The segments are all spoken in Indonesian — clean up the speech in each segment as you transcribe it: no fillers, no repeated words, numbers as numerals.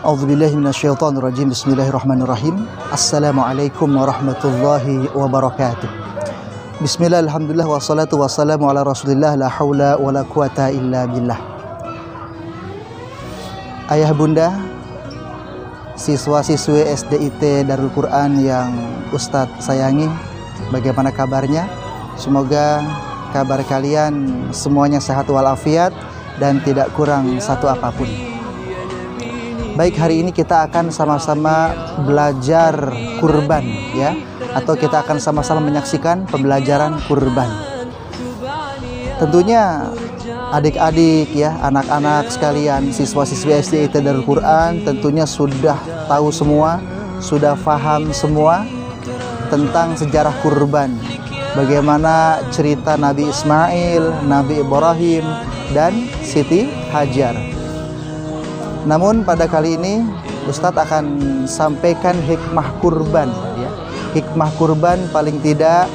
A'udzubillahi minasyaitonirrajim. Bismillahirrahmanirrahim. Assalamualaikum warahmatullahi wabarakatuh. Bismillah, alhamdulillah, wassalatu wassalamu ala rasulillah, la haula wa la quwata illa billah. Ayah bunda, siswa-siswi SDIT Darul Quran yang Ustadz sayangi, bagaimana kabarnya? Semoga kabar kalian semuanya sehat walafiat dan tidak kurang satu apapun. Baik, hari ini kita akan sama-sama belajar kurban ya, atau kita akan sama-sama menyaksikan pembelajaran kurban. Tentunya adik-adik ya, anak-anak sekalian, siswa-siswi SDIT Darul Quran tentunya sudah tahu semua, sudah paham semua tentang sejarah kurban. Bagaimana cerita Nabi Ismail, Nabi Ibrahim, dan Siti Hajar. Namun pada kali ini Ustadz akan sampaikan hikmah kurban ya. Hikmah kurban paling tidak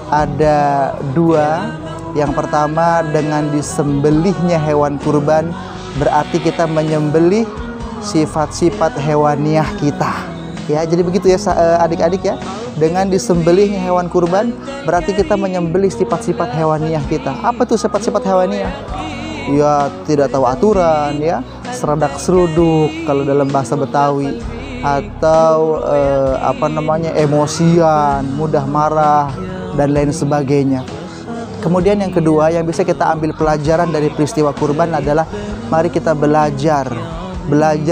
ada dua. Yang pertama, dengan disembelihnya hewan kurban berarti kita menyembelih sifat-sifat hewaniah kita ya. Jadi begitu ya adik-adik ya. Dengan disembelihnya hewan kurban berarti kita menyembelih sifat-sifat hewaniah kita. Apa tuh sifat-sifat hewaniah? Ya, tidak tahu aturan ya, seradak seruduk kalau dalam bahasa Betawi, atau emosian, mudah marah dan lain sebagainya. Kemudian yang kedua yang bisa kita ambil pelajaran dari peristiwa kurban adalah mari kita belajar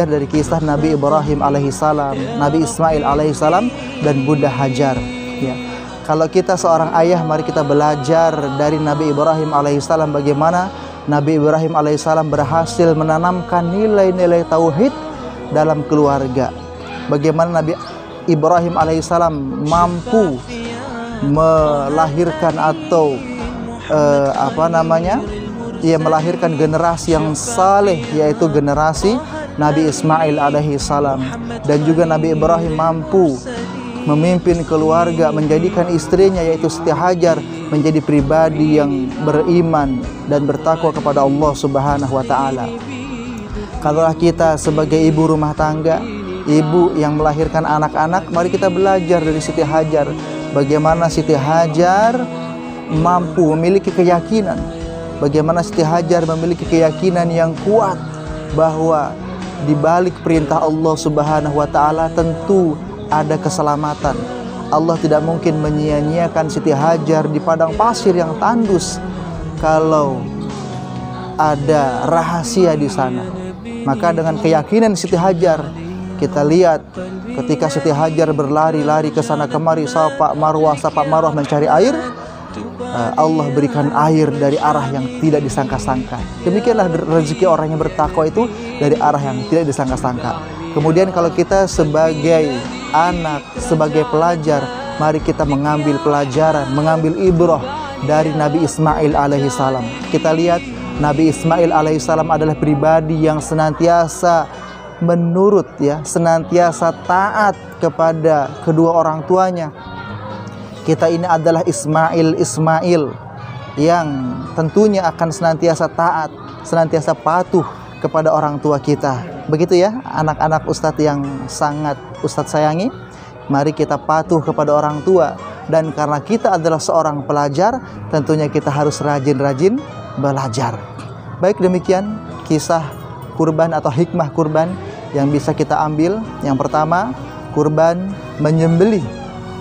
dari kisah Nabi Ibrahim alaihissalam, Nabi Ismail alaihissalam, dan Bunda Hajar ya. Kalau kita seorang ayah, mari kita belajar dari Nabi Ibrahim alaihissalam bagaimana Nabi Ibrahim alaihissalam berhasil menanamkan nilai-nilai tauhid dalam keluarga. Bagaimana Nabi Ibrahim alaihissalam mampu melahirkan atau melahirkan generasi yang saleh, yaitu generasi Nabi Ismail alaihissalam. Dan juga Nabi Ibrahim mampu memimpin keluarga, menjadikan istrinya yaitu Siti Hajar menjadi pribadi yang beriman dan bertakwa kepada Allah Subhanahu wa taala. Kalaulah kita sebagai ibu rumah tangga, ibu yang melahirkan anak-anak, mari kita belajar dari Siti Hajar. Bagaimana Siti Hajar mampu memiliki keyakinan, bagaimana Siti Hajar memiliki keyakinan yang kuat bahwa di balik perintah Allah Subhanahu wa taala tentu ada keselamatan. Allah tidak mungkin menyia-nyiakan Siti Hajar di padang pasir yang tandus kalau ada rahasia di sana. Maka dengan keyakinan Siti Hajar, kita lihat ketika Siti Hajar berlari-lari ke sana kemari, safa marwah mencari air, Allah berikan air dari arah yang tidak disangka-sangka. Demikianlah rezeki orang yang bertakwa itu, dari arah yang tidak disangka-sangka. Kemudian kalau kita sebagai anak, sebagai pelajar, mari kita mengambil pelajaran, mengambil ibrah dari Nabi Ismail alaihissalam. Kita lihat Nabi Ismail alaihissalam adalah pribadi yang senantiasa menurut ya, senantiasa taat kepada kedua orang tuanya. Kita ini adalah Ismail yang tentunya akan senantiasa taat, senantiasa patuh kepada orang tua kita. Begitu ya anak-anak Ustadz yang sangat Ustadz sayangi. Mari kita patuh kepada orang tua. Dan karena kita adalah seorang pelajar, tentunya kita harus rajin-rajin belajar. Baik, demikian kisah kurban atau hikmah kurban yang bisa kita ambil. Yang pertama, kurban menyembelih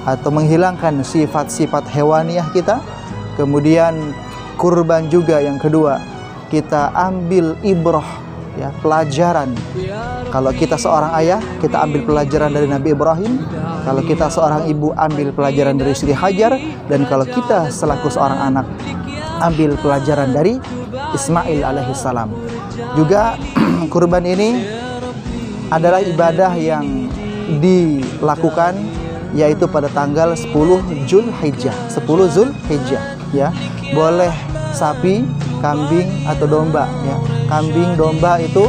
atau menghilangkan sifat-sifat hewaniah kita. Kemudian kurban juga yang kedua, kita ambil ibrah ya, pelajaran. Kalau kita seorang ayah, kita ambil pelajaran dari Nabi Ibrahim. Kalau kita seorang ibu, ambil pelajaran dari Siti Hajar. Dan kalau kita selaku seorang anak, ambil pelajaran dari Ismail alaihissalam. Juga kurban ini adalah ibadah yang dilakukan yaitu pada tanggal 10 Zulhijjah. 10 Zulhijjah ya. Boleh sapi, kambing atau domba ya. Kambing, domba itu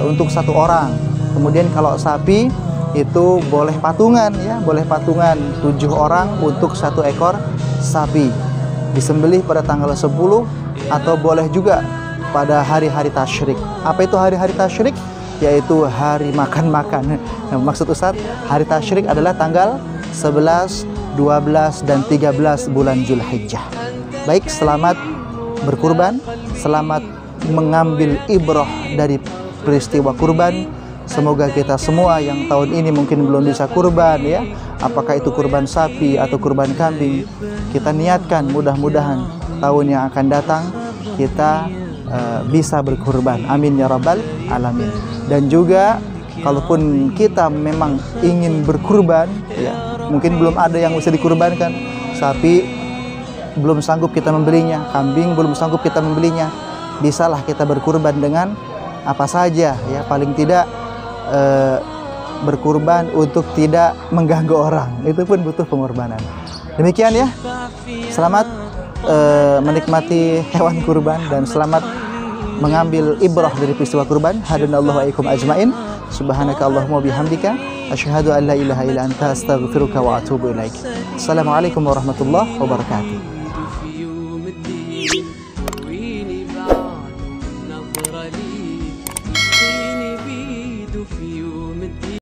untuk satu orang. Kemudian kalau sapi itu boleh patungan ya, boleh patungan 7 orang untuk satu ekor sapi. Disembelih pada tanggal 10 atau boleh juga pada hari-hari tasyrik. Apa itu hari-hari tasyrik? yaitu hari makan-makan. Nah, maksud Ustadz, hari tasyrik adalah tanggal 11, 12, dan 13 bulan Zulhijjah. Baik, selamat berkurban, selamat mengambil ibrah dari peristiwa kurban. Semoga kita semua yang tahun ini mungkin belum bisa kurban, ya, apakah itu kurban sapi atau kurban kambing, kita niatkan mudah-mudahan tahun yang akan datang kita bisa berkurban. Amin ya rabbal alamin. Dan juga kalaupun kita memang ingin berkurban, ya, mungkin belum ada yang bisa dikurbankan, sapi belum sanggup kita membelinya, kambing belum sanggup kita membelinya, bisalah kita berkurban dengan apa saja, ya, paling tidak berkurban untuk tidak mengganggu orang, itu pun butuh pengorbanan. Demikian, ya, selamat menikmati hewan kurban dan selamat mengambil ibrah dari peristiwa kurban. Hadanallahu wa iyyakum ajmain. Subhanaka Allahumma bihamdika asyhadu an la ilaha illa anta astaghfiruka wa atubu ilaik. Assalamualaikum warahmatullahi wabarakatuh.